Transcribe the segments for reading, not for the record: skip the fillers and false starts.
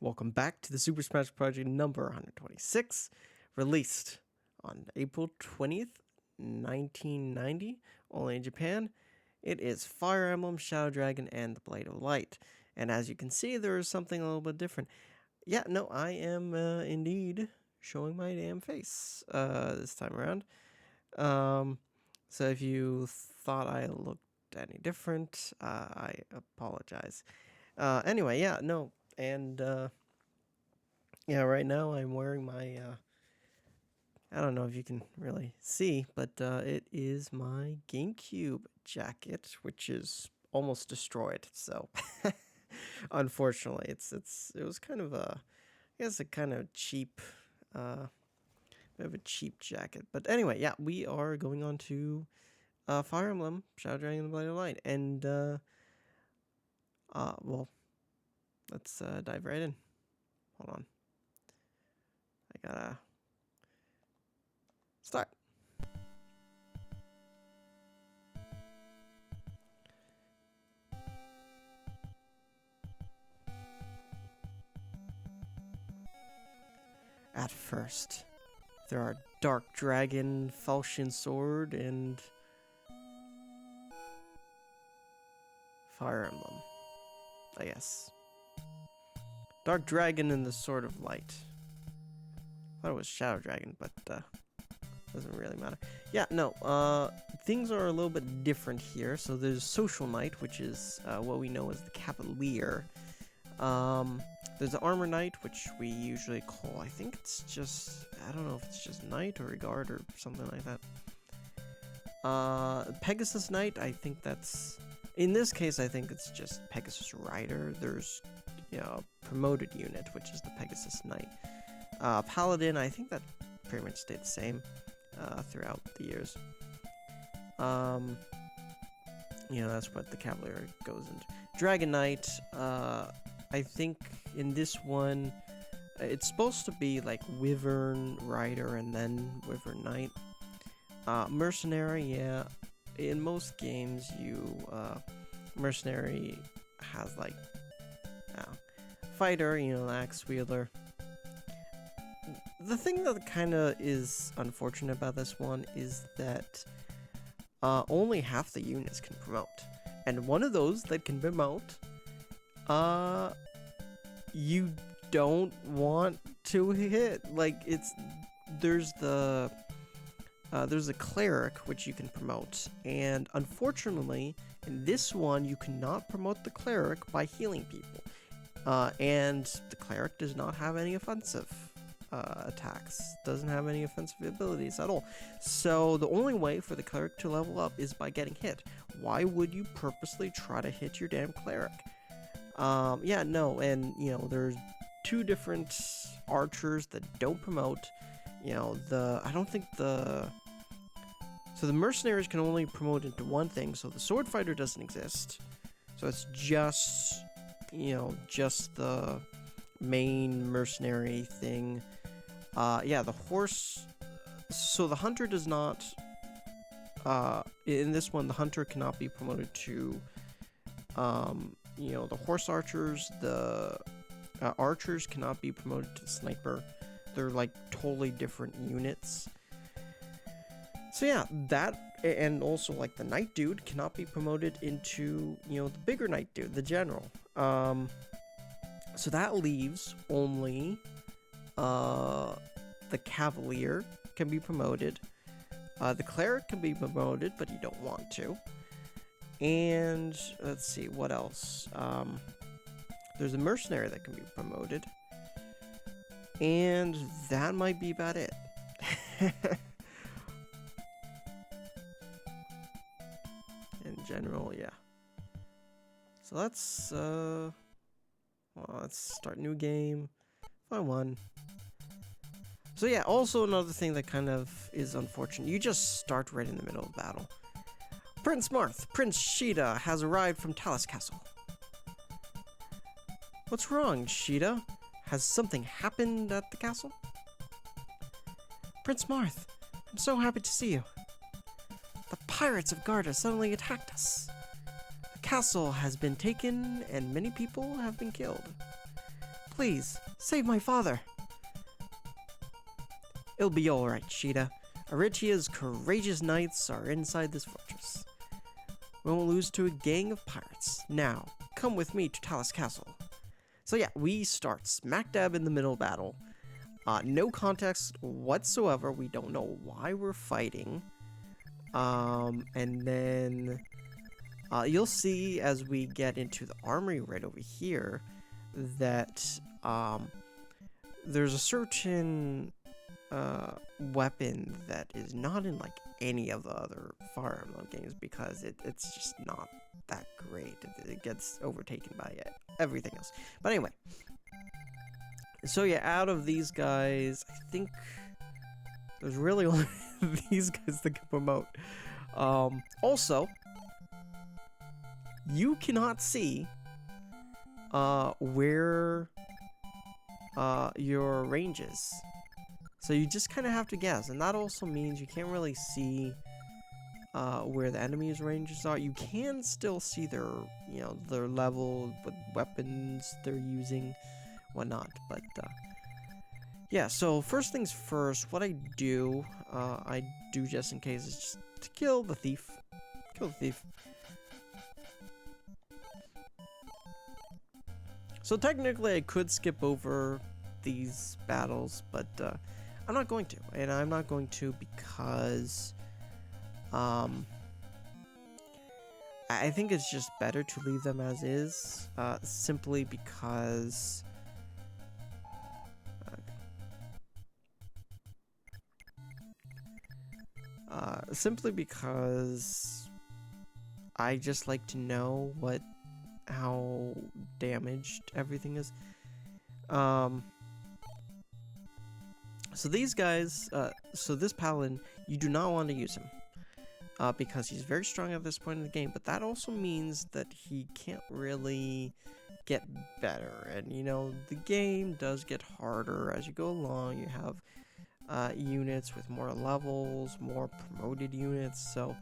Welcome back to the Super Smash Project number 126, released on April 20th, 1990, only in Japan. It is Fire Emblem, Shadow Dragon, and the Blade of Light. And as you can see, there is something a little bit different. Yeah, no, I am indeed showing my damn face this time around. So if you thought I looked any different, I apologize. Anyway, yeah, no, and yeah, right now I'm wearing my I don't know if you can really see, but it is my GameCube jacket, which is almost destroyed. So unfortunately, it was kind of I guess a kind of cheap bit of a cheap jacket. But anyway, yeah, we are going on to Fire Emblem, Shadow Dragon, and the Blade of Light, and well, let's dive right in. Hold on. I gotta start. At first, there are Dark Dragon, Falchion Sword, and Fire Emblem, I guess. Dark Dragon and the Sword of Light. I thought it was Shadow Dragon, but doesn't really matter. Yeah, no, things are a little bit different here. So there's Social Knight, which is what we know as the Cavalier. There's the Armor Knight, which we usually call, I think it's just, I don't know if it's just Knight or Guard or something like that. Pegasus Knight, I think that's, in this case, I think it's just Pegasus Rider. There's, a promoted unit, which is the Pegasus Knight. Paladin, I think that pretty much stayed the same throughout the years. That's what the Cavalier goes into. Dragon Knight, I think in this one, it's supposed to be like Wyvern Rider and then Wyvern Knight. Mercenary, yeah. In most games, Mercenary has like, Fighter, the Axe Wielder. The thing that kind of is unfortunate about this one is that only half the units can promote. And one of those that can promote, you don't want to hit. Like, there's the Cleric, which you can promote. And unfortunately, in this one, you cannot promote the Cleric by healing people. And the Cleric does not have any offensive attacks, doesn't have any offensive abilities at all. So the only way for the Cleric to level up is by getting hit. Why would you purposely try to hit your damn Cleric? Yeah, no, and, there's two different archers that don't promote. So the mercenaries can only promote into one thing, so the sword fighter doesn't exist. So it's just, just the main mercenary thing. The horse, so the hunter does not, in this one, the hunter cannot be promoted to, the horse archers, the archers cannot be promoted to sniper. They're like totally different units. So yeah, that, and also like the knight dude cannot be promoted into, the bigger knight dude, the general. So that leaves only the Cavalier can be promoted. The Cleric can be promoted, but you don't want to. And let's see, what else? There's a Mercenary that can be promoted. And that might be about it. In general, yeah. So let's let's start new game. Find one. So yeah, also another thing that kind of is unfortunate. You just start right in the middle of battle. Prince Marth, Prince Sheeta has arrived from Talus Castle. What's wrong, Sheeta? Has something happened at the castle? Prince Marth, I'm so happy to see you. The pirates of Garda suddenly attacked us. The castle has been taken and many people have been killed. Please, save my father. It'll be alright, Sheeta. Arichia's courageous knights are inside this fortress. We won't lose to a gang of pirates. Now, come with me to Talus Castle. So yeah, we start smack dab in the middle of battle. No context whatsoever. We don't know why we're fighting. And then you'll see as we get into the armory right over here that there's a certain weapon that is not in like any of the other Fire Emblem games because it's just not that great. It gets overtaken by everything else. But anyway, so yeah, out of these guys, I think there's really only these guys that can promote. Also, you cannot see where your range is. So you just kind of have to guess, and that also means you can't really see where the enemy's ranges are. You can still see their, their level, what weapons they're using, whatnot. But yeah. So first things first, what I do just in case is just to kill the thief. Kill the thief. So technically, I could skip over these battles, but I'm not going to, and I'm not going to because I think it's just better to leave them as is, simply because I just like to know how damaged everything is. So these guys, so this paladin, you do not want to use him, because he's very strong at this point in the game, but that also means that he can't really get better, and the game does get harder as you go along. You have units with more levels, more promoted units, so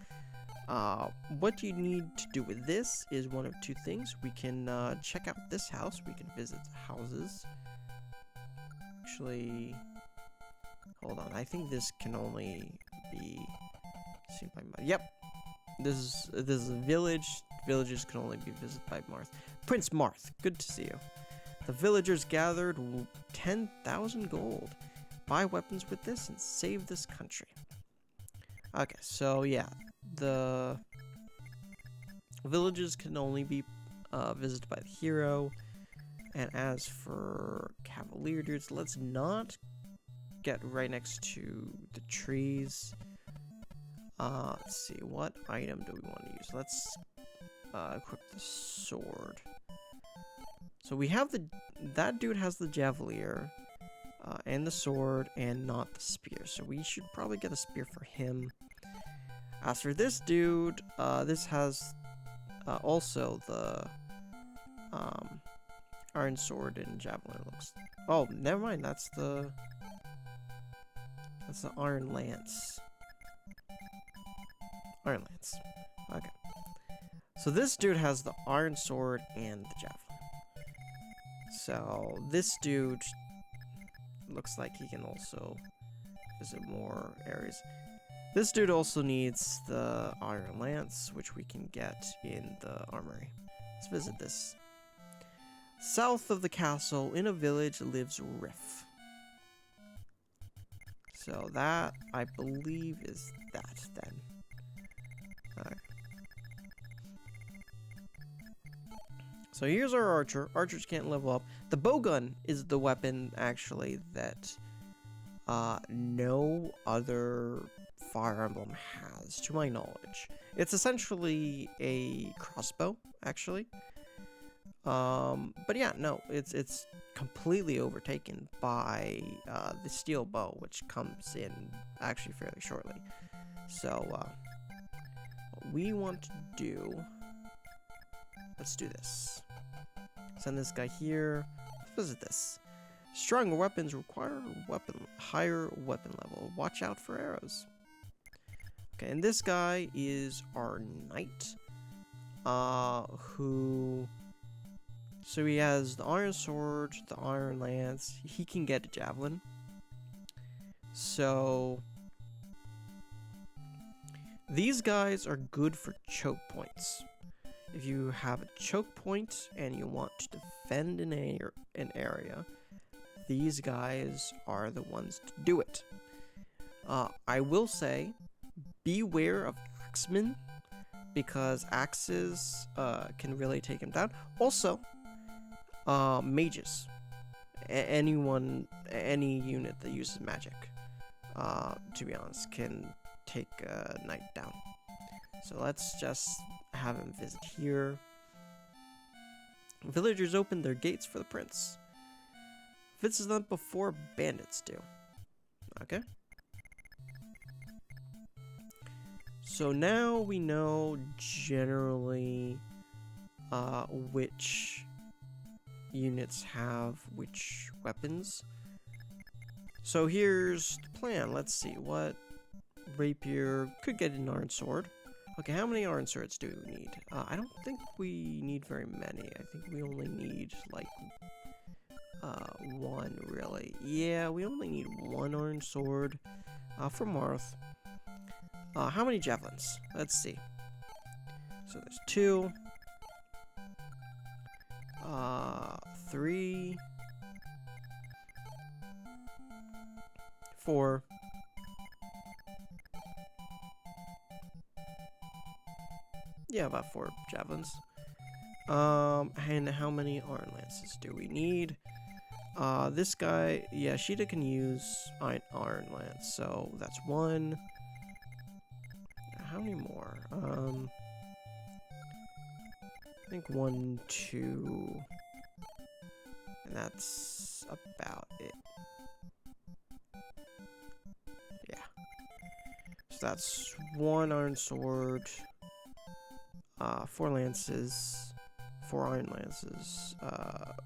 what you need to do with this is one of two things. We can check out this house, we can visit houses. Actually, hold on, I think this can only be seen by Marth. Yep, this is a village. Villages can only be visited by Marth. Prince Marth, good to see you. The villagers gathered 10,000 gold. Buy weapons with this and save this country. Okay, so yeah, the villages can only be visited by the hero. And as for cavalier dudes, let's not get right next to the trees. Let's see, what item do we want to use? Let's equip the sword. So we have that dude has the javelier and the sword and not the spear. So we should probably get a spear for him. As for this dude, this has also the iron sword and javelin. Oh, never mind. That's the iron lance. Iron lance. Okay. So this dude has the iron sword and the javelin. So this dude looks like he can also visit more areas. This dude also needs the iron lance, which we can get in the armory. Let's visit this. South of the castle, in a village, lives Riff. So that, I believe, is that then. Alright. So here's our archer. Archers can't level up. The bowgun is the weapon, actually, that no other Fire Emblem has, to my knowledge. It's essentially a crossbow, actually. But yeah, no, it's completely overtaken by the steel bow, which comes in actually fairly shortly. So what we want to do, let's do this. Send this guy here. Let's visit this. Stronger weapons require higher weapon level. Watch out for arrows. Okay, and this guy is our knight, who So he has the iron sword, the iron lance. He can get a javelin. So these guys are good for choke points. If you have a choke point and you want to defend an area, these guys are the ones to do it. I will say, beware of axemen, because axes can really take him down. Also, mages. Any unit that uses magic, to be honest, can take a knight down. So let's just have him visit here. Villagers open their gates for the prince. Visits them before bandits do. Okay. So now we know generally which units have which weapons. So here's the plan. Let's see what rapier could get an iron sword. Okay, how many iron swords do we need? I don't think we need very many. I think we only need like one, really. Yeah, we only need one iron sword for Marth. How many javelins? Let's see. So there's 2, 3, 4. Yeah, about 4 javelins. And how many iron lances do we need? This guy, yeah, Sheeta can use iron lance, so that's 1. How many more? I think 1, 2, and that's about it. Yeah. So that's 1 iron sword, 4 lances, 4 iron lances, 4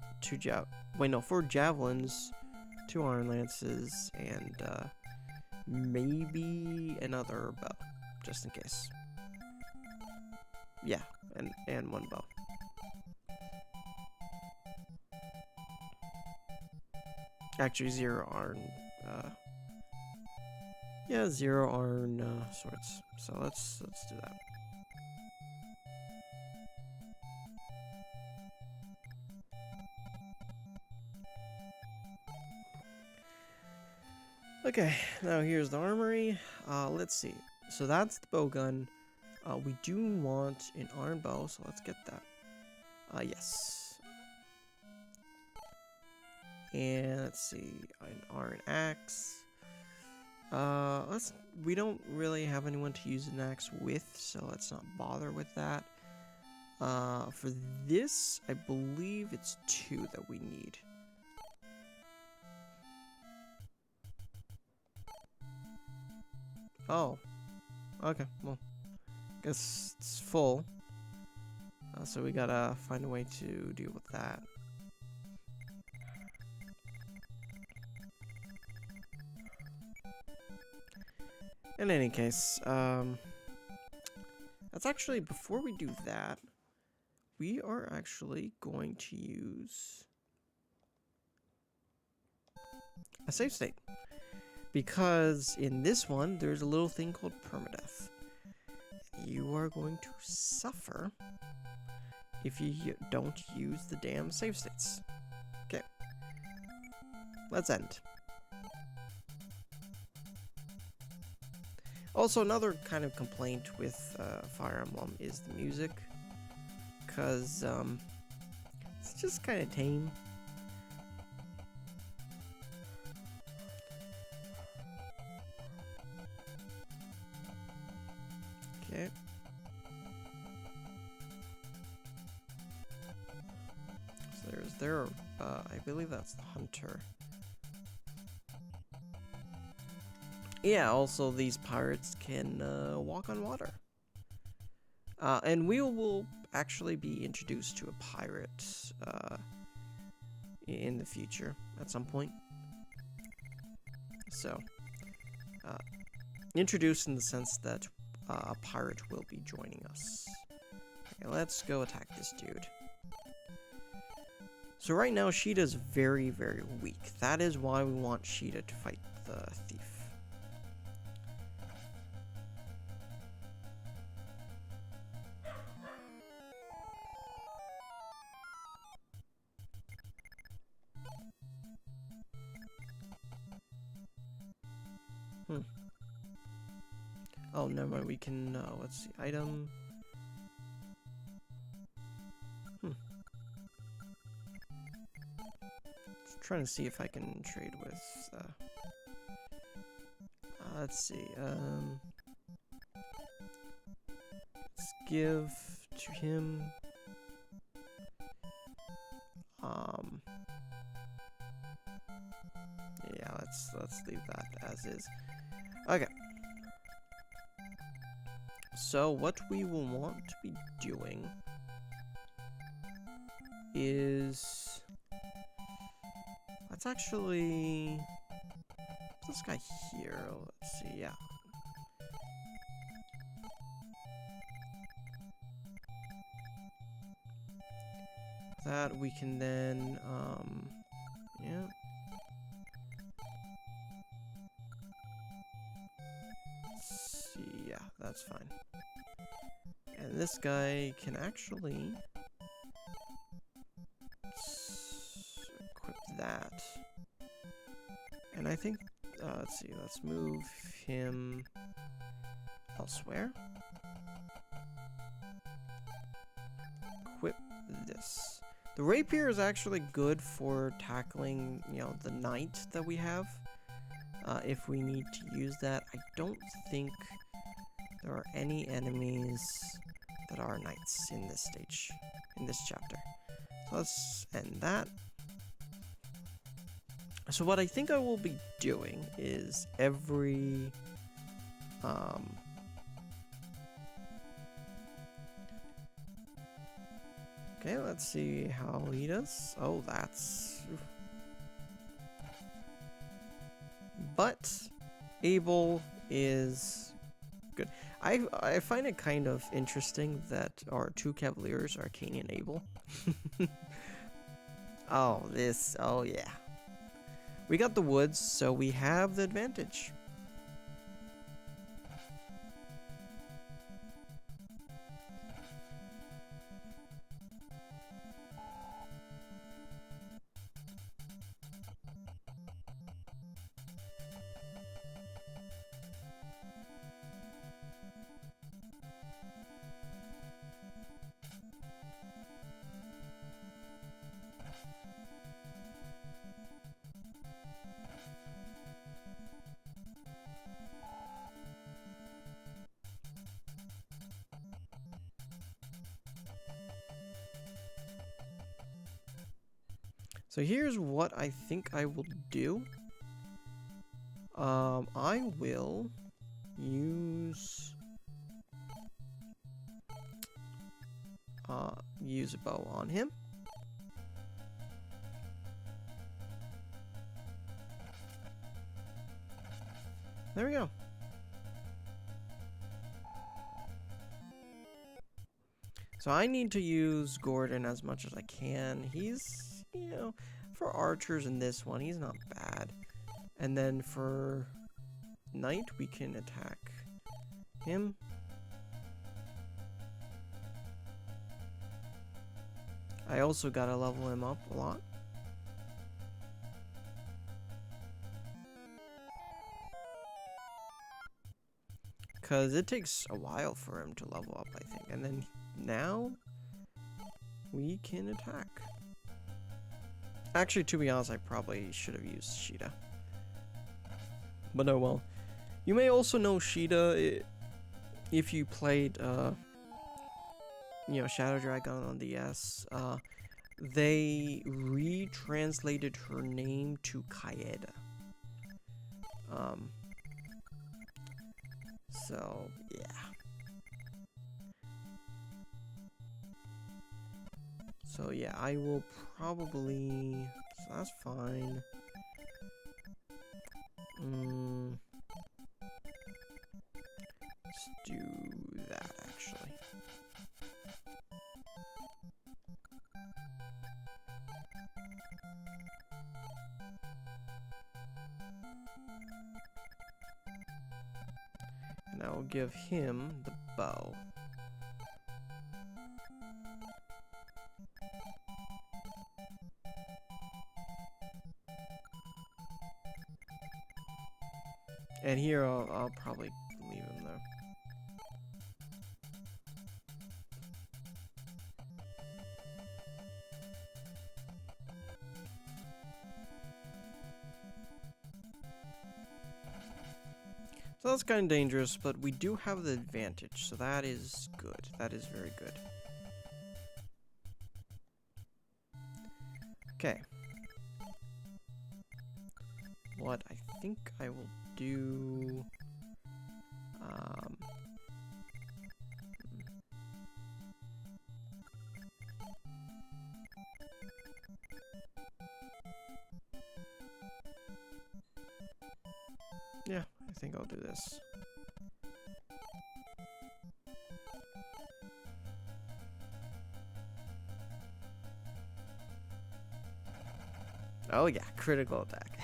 javelins, 2 iron lances, and maybe another bow, just in case. Yeah, and 1 bow. Actually, 0 iron. Yeah, 0 iron swords. So let's do that. Okay, now here's the armory. Let's see. So that's the bow gun. We do want an iron bow, so let's get that. Yes. And let's see, an iron axe. We don't really have anyone to use an axe with, so let's not bother with that. For this, I believe it's 2 that we need. Oh, okay, well, guess it's full. So we gotta find a way to deal with that. In any case, that's actually, before we do that, we are actually going to use a save state. Because in this one, there's a little thing called permadeath. You are going to suffer if you don't use the damn save states. Okay. Let's end. Also, another kind of complaint with Fire Emblem is the music. Because it's just kind of tame. Okay. So there's their, I believe that's the hunter. Yeah, also these pirates can walk on water. And we will actually be introduced to a pirate in the future at some point. So, introduced in the sense that a pirate will be joining us. Okay, let's go attack this dude. So right now, Sheeta's very, very weak. That is why we want Sheeta to fight the thief. Oh, never mind. We can, let's see. Item. Just trying to see if I can trade with, let's see. Let's give to him. Yeah, let's leave that as is. Okay. So what we will want to be doing is, let's actually, this guy here, let's see, yeah. That we can then, yeah. Let's see, yeah, that's fine. And this guy can actually equip that. And I think, let's see, let's move him elsewhere. Equip this. The rapier is actually good for tackling, you know, the knight that we have. If we need to use that. I don't think there are any enemies that are knights in this stage, in this chapter. So let's end that. So what I think I will be doing is every okay, let's see how he does. Oh, that's... But Abel is good. I find it kind of interesting that our two cavaliers are Cain and Abel. Oh, yeah. We got the woods, so we have the advantage. So here's what I think I will do. I will use a bow on him. There we go. So I need to use Gordon as much as I can. He's, you know, for archers in this one, he's not bad. And then for knight, we can attack him. I also gotta level him up a lot. Because it takes a while for him to level up, I think. And then now we can attack. Actually, to be honest, I probably should have used Sheeta. But oh well. You may also know Sheeta if you played, you know, Shadow Dragon on DS. They retranslated her name to Kaeda. So, yeah. So, yeah, I will probably... So that's fine. Let's do that, actually. will give him the bow. And here I'll probably leave him there. So that's kind of dangerous, but we do have the advantage, so that is good. That is very good. Okay. What I think I will do... yeah, I think I'll do this. Oh yeah, critical attack.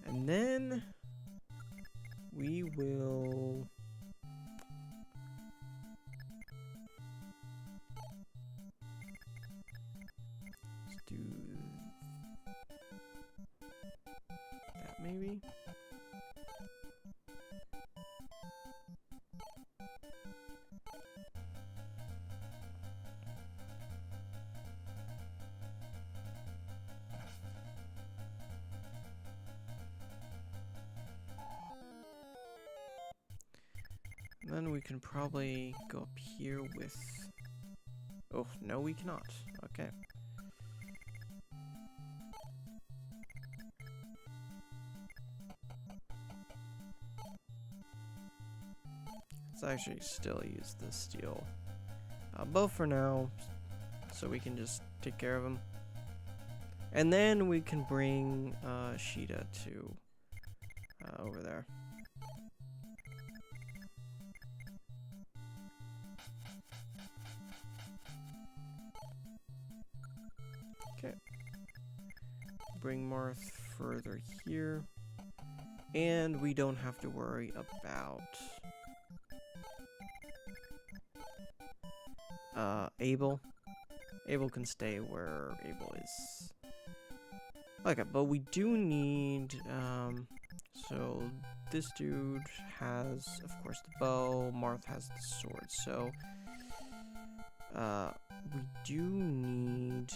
And then we will... let's do that maybe. Then we can probably go up here with... oh, no we cannot. Okay. Let's actually still use the steel bow for now, so we can just take care of him. And then we can bring Sheeta to over there. Okay. Bring Marth further here. And we don't have to worry about Abel. Abel can stay where Abel is. Okay, but we do need, so this dude has, of course, the bow. Marth has the sword, so we do need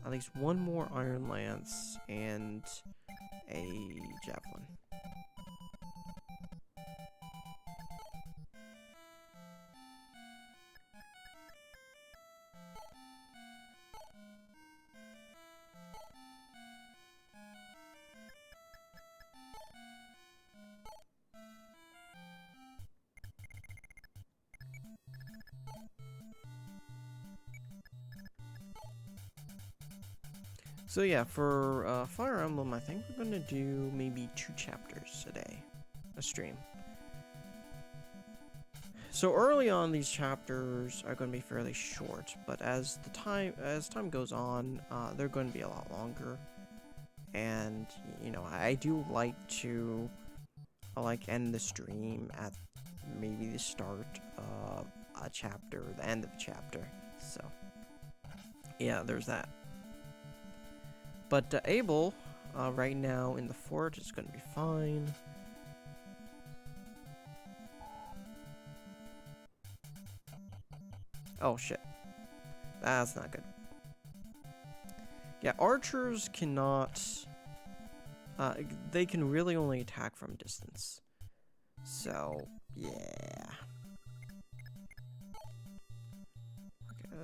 at least one more iron lance and a javelin. So yeah, for Fire Emblem, I think we're gonna do maybe 2 chapters a day, a stream. So early on, these chapters are going to be fairly short, but as time goes on, they're going to be a lot longer. And you know, I do like to end the stream at maybe the start of a chapter, or the end of a chapter. So yeah, there's that. But Abel, right now in the fort, is going to be fine. Oh shit. That's not good. Yeah, archers cannot... they can really only attack from distance. So, yeah. Okay,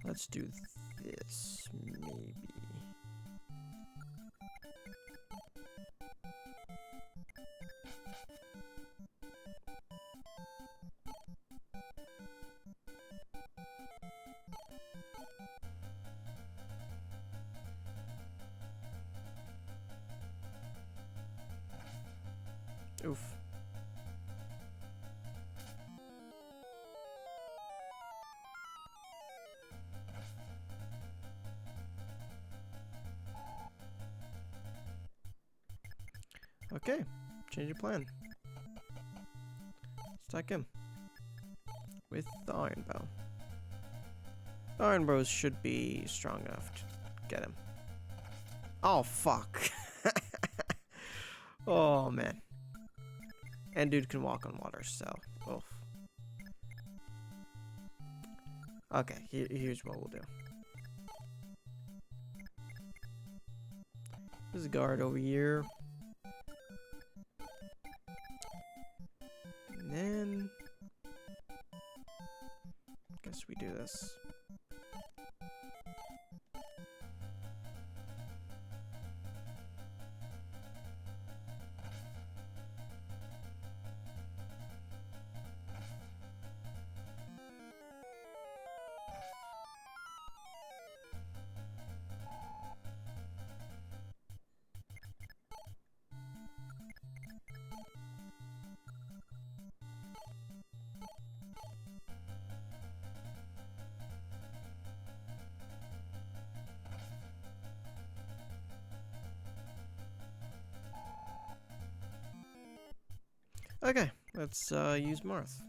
let's do this, maybe. Oof. Okay, change of plan. Stack him with the iron bow. The iron bows should be strong enough to get him. Oh, fuck. Oh, man. And dude can walk on water, so... oof. Okay, here's what we'll do. There's a guard over here. And then... guess we do this. Okay, let's use Marth.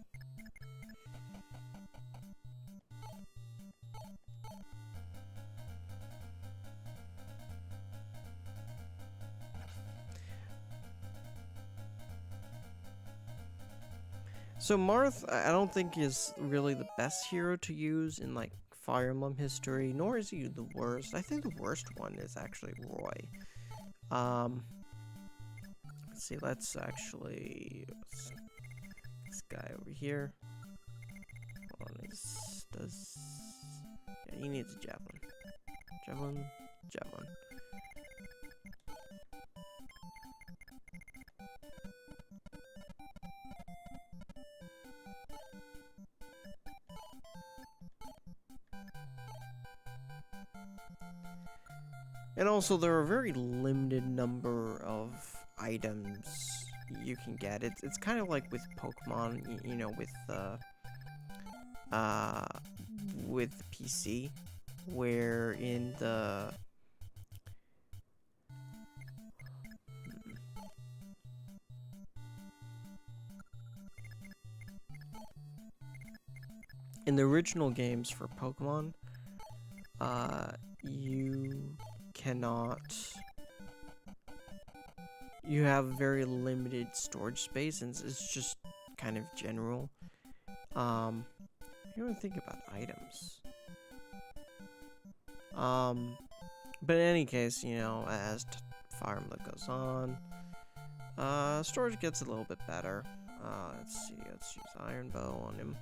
So Marth, I don't think is really the best hero to use in like Fire Emblem history, nor is he the worst. I think the worst one is actually Roy. Let's see, let's actually... this guy over here. Hold on, does... yeah, he needs a javelin. Javelin, javelin. And also, there are a very limited number of items you can get. It's kind of like with Pokemon, you know, with the PC, where in the original games for Pokemon, you have very limited storage space, and it's just kind of general. You don't think about items. But in any case, you know, as Fire Emblem goes on, storage gets a little bit better. Let's see, let's use Iron Bow on him.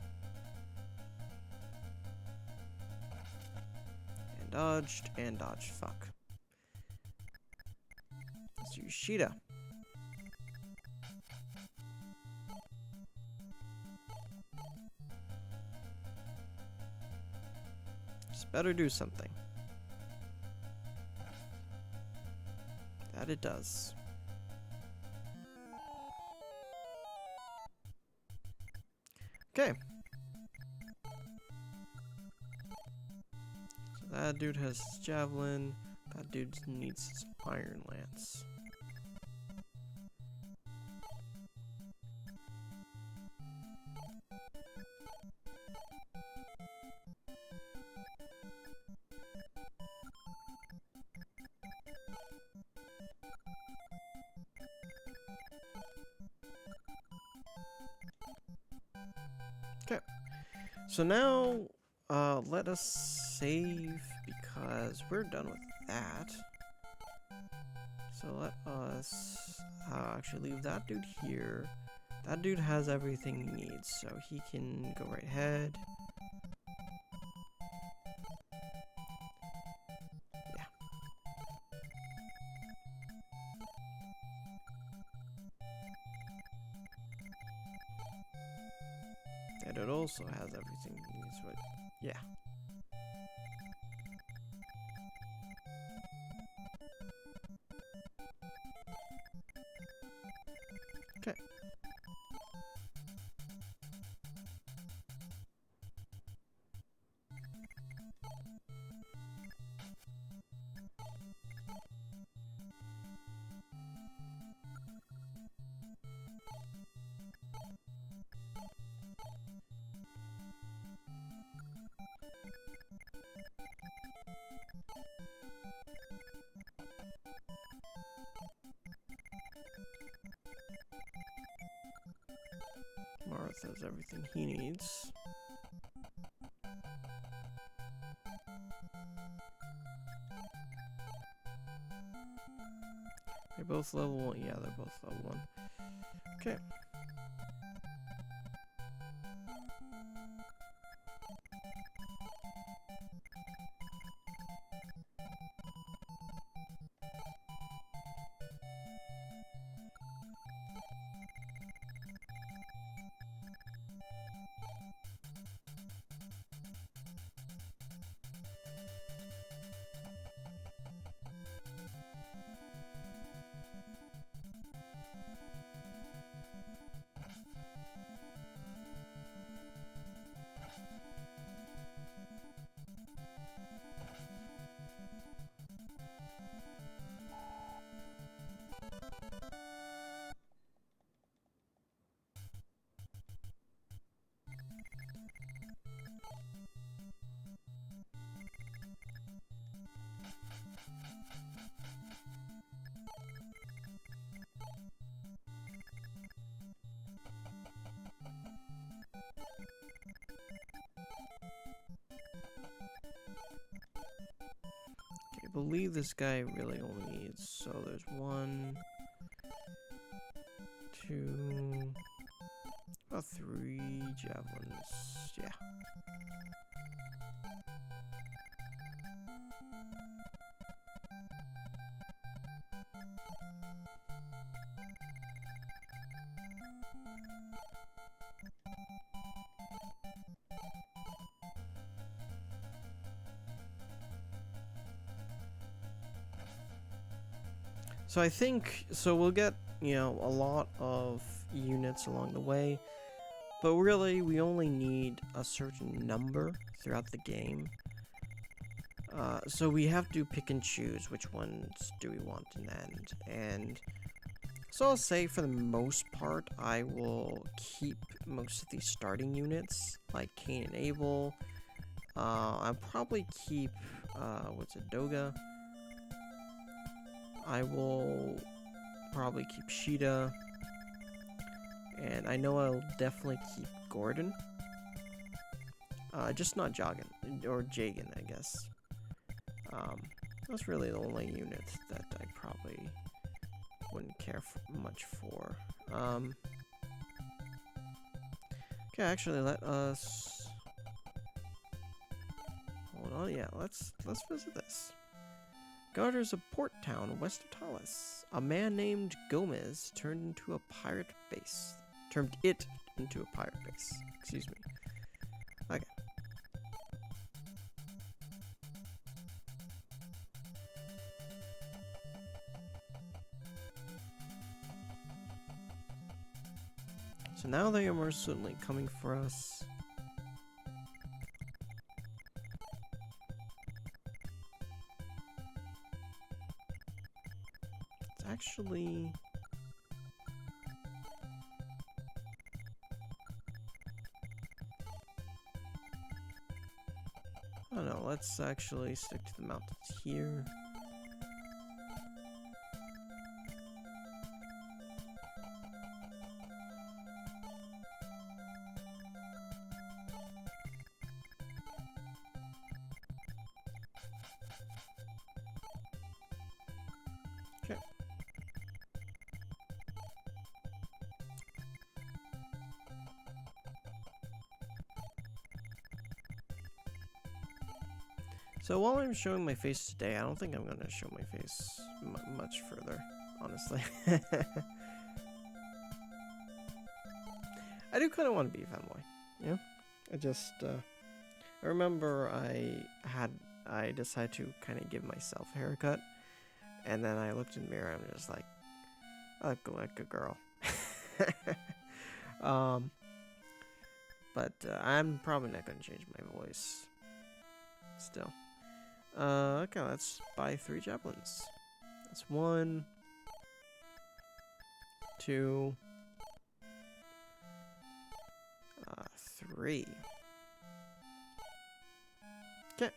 And dodged, fuck. Let's use Sheeta. Just better do something. That it does. Okay. That dude has his javelin. That dude needs his iron lance. Okay. So now let us save, because we're done with that. So let us actually leave that dude here. That dude has everything he needs, so he can go right ahead. Yeah. And it also has everything he needs, but yeah. Okay. Marth has everything he needs. They're both level 1. Yeah, they're both level 1. Okay. I believe this guy really only needs, so there's 1, 2, about 3 javelins. Yeah. So I think, so we'll get, you know, a lot of units along the way, but really we only need a certain number throughout the game. So we have to pick and choose which ones do we want in the end. And so I'll say for the most part, I will keep most of these starting units, like Cain and Abel. I'll probably keep, what's it, Doga. I will probably keep Sheeta. And I know I'll definitely keep Gordon. Just not Joggin, or Jagan, I guess. That's really the only unit that I probably wouldn't care much for. Okay, actually, let us... Hold on, yeah, let's visit this. Garter's a port town west of Talis. A man named Gomez turned it into a pirate base. Excuse me. Okay. So now they are more certainly coming for us. It's actually... I don't know, let's actually stick to the mountains here. Okay. So while I'm showing my face today, I don't think I'm going to show my face much further, honestly. I do kind of want to be a fanboy, yeah? I remember I decided to kind of give myself a haircut, and then I looked in the mirror and I'm just like, I look like a girl. But I'm probably not going to change my voice still. Okay, let's buy 3 javelins. That's 1, 2, 3. Okay.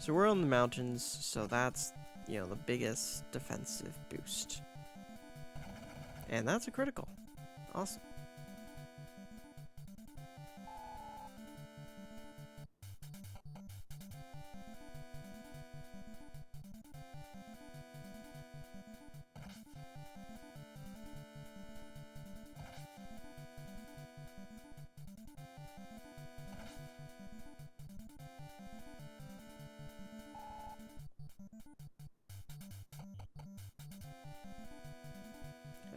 So we're on the mountains, so that's, you know, the biggest defensive boost. And that's a critical. Awesome.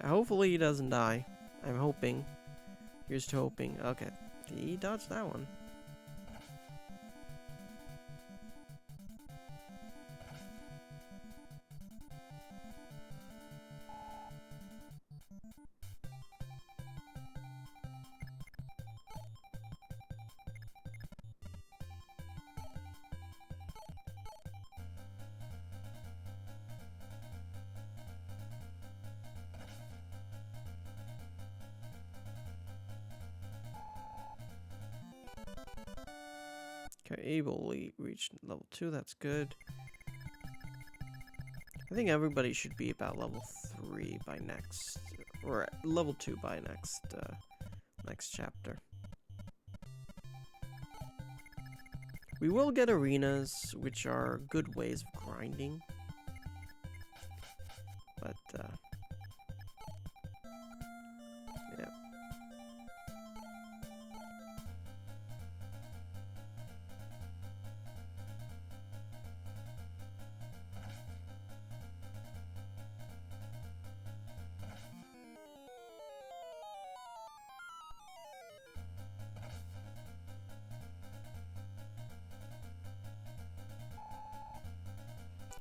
Hopefully he doesn't die. I'm hoping. Here's to hoping. Okay. He dodged that one. Okay, able reached level 2, that's good. I think everybody should be about level 3 by next, or level 2 by next chapter. We will get arenas, which are good ways of grinding. But, yeah.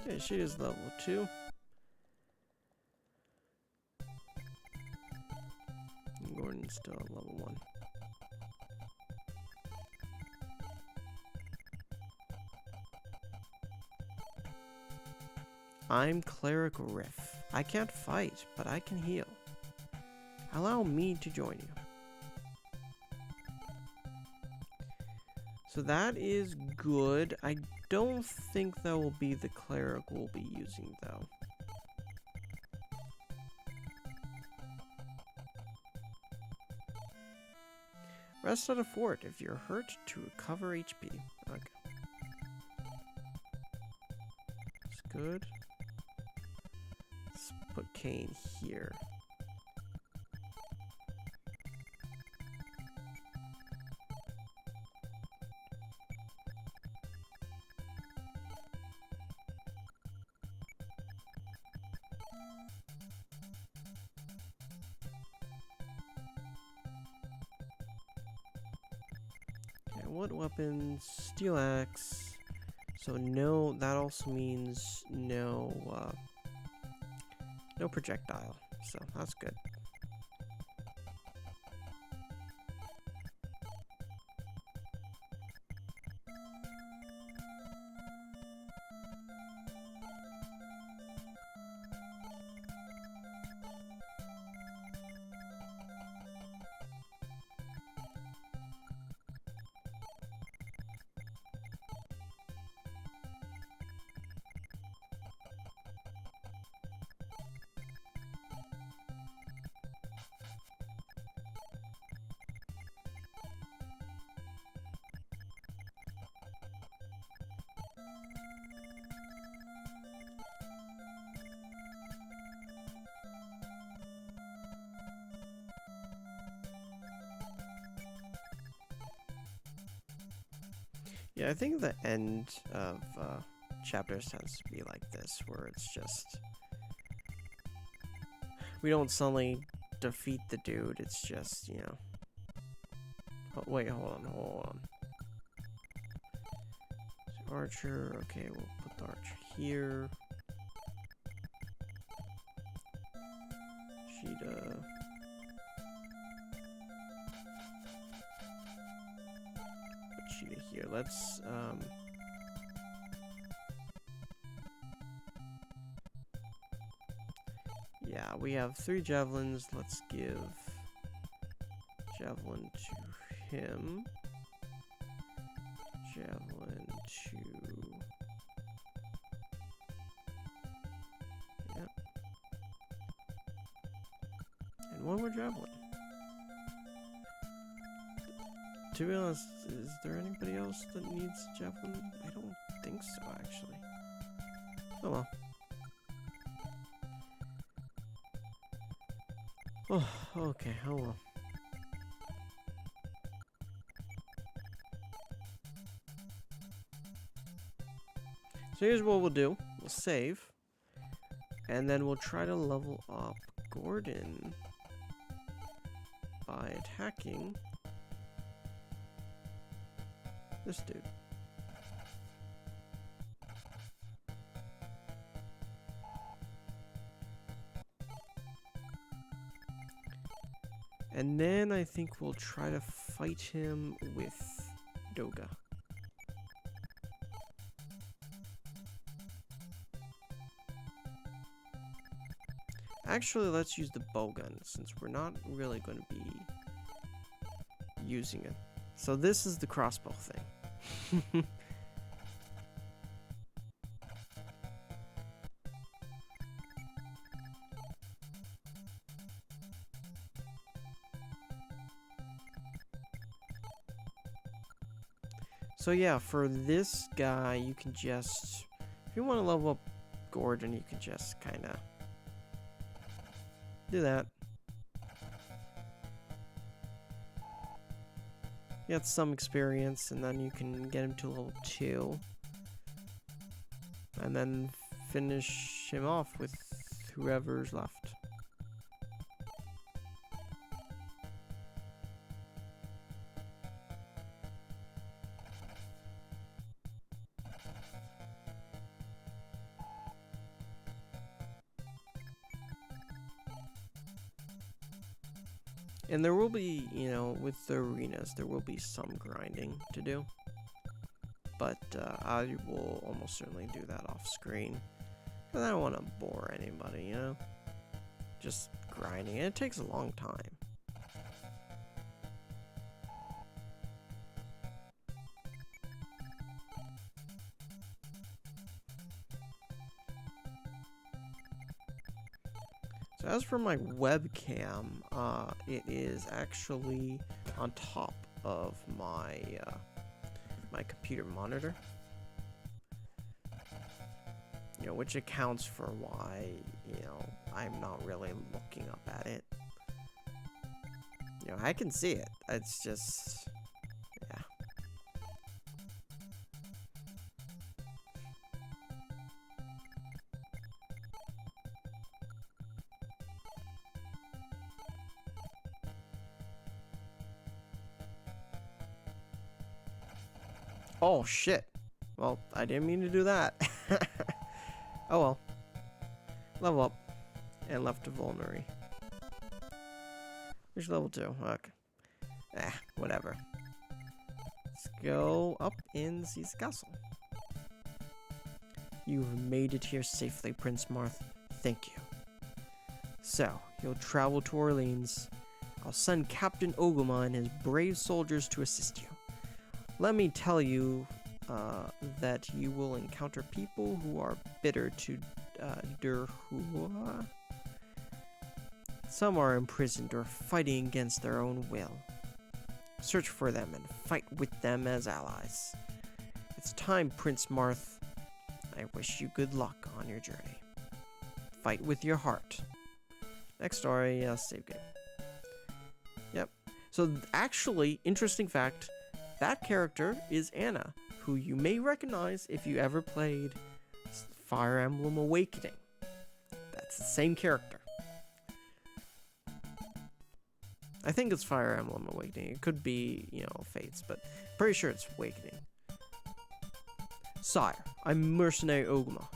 Okay, she is level 2. And Gordon's still at level 1. I'm Cleric Riff. I can't fight, but I can heal. Allow me to join you. So that is good. I don't think that will be the cleric we'll be using, though. Rest at a fort if you're hurt to recover HP. Okay. That's good. Let's put Kane here. What weapons? Steel axe. So no, that also means no, no projectile. So that's good. Yeah, I think the end of chapters tends to be like this, where it's just... we don't suddenly defeat the dude, it's just, you know... Oh, wait, hold on. So archer, okay, we'll put the archer here. Cheetah... here. Let's yeah, we have 3 javelins. Let's give javelin to him. Javelin to one more javelin. To be honest, is there anybody else that needs a javelin? I don't think so, actually. Oh well. Oh, okay, oh well. So here's what we'll do. We'll save. And then we'll try to level up Gordon by attacking this dude. And then I think we'll try to fight him with Doga. Actually, let's use the bowgun since we're not really going to be using it. So this is the crossbow thing. So yeah, for this guy, you can just, if you want to level up Gordon, you can just kind of do that. Get some experience, and then you can get him to level 2. And then finish him off with whoever's left. And there will be, you know, with the arenas, there will be some grinding to do. But I will almost certainly do that off screen. Because I don't want to bore anybody, you know? Just grinding. And it takes a long time. So as for my webcam, it is actually on top of my my computer monitor. You know, which accounts for why, you know, I'm not really looking up at it. You know, I can see it. It's just, yeah. Oh, shit. Well, I didn't mean to do that. Oh, well. Level up. And left to vulnerary. Which level 2? Okay. Whatever. Let's go up in C's castle. You've made it here safely, Prince Marth. Thank you. So, you'll travel to Orleans. I'll send Captain Oguma and his brave soldiers to assist you. Let me tell you that you will encounter people who are bitter to Durhua. Some are imprisoned or fighting against their own will. Search for them and fight with them as allies. It's time, Prince Marth. I wish you good luck on your journey. Fight with your heart. Next story, save game. Yep. So actually, interesting fact, that character is Anna, who you may recognize if you ever played Fire Emblem Awakening. That's the same character. I think it's Fire Emblem Awakening. It could be, you know, Fates, but pretty sure it's Awakening. Sire, I'm mercenary Oguma.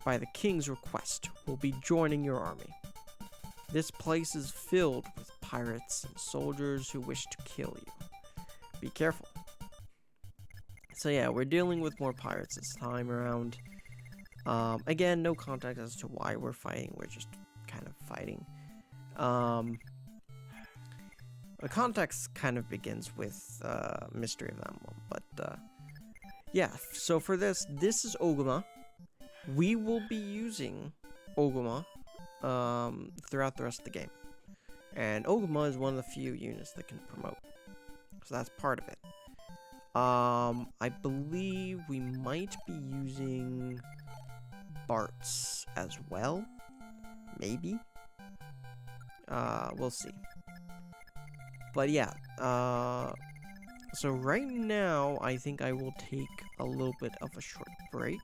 By the king's request, will be joining your army. This place is filled with pirates and soldiers who wish to kill you. Be careful. So yeah, we're dealing with more pirates this time around. Again, no context as to why we're fighting. We're just kind of fighting. The context kind of begins with Mystery of Emblem, but yeah. So for this is Oguma. We will be using Oguma throughout the rest of the game, And Ogma is one of the few units that can promote. So that's part of it. I believe we might be using Bart's as well. Maybe. We'll see. But yeah, so right now, I think I will take a little bit of a short break.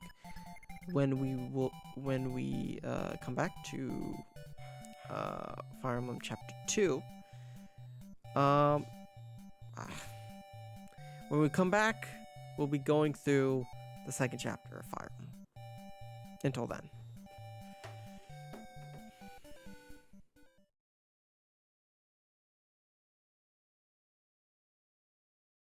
When we come back to Fire Emblem Chapter 2. When we come back, we'll be going through the second chapter of Fire Emblem. Until then.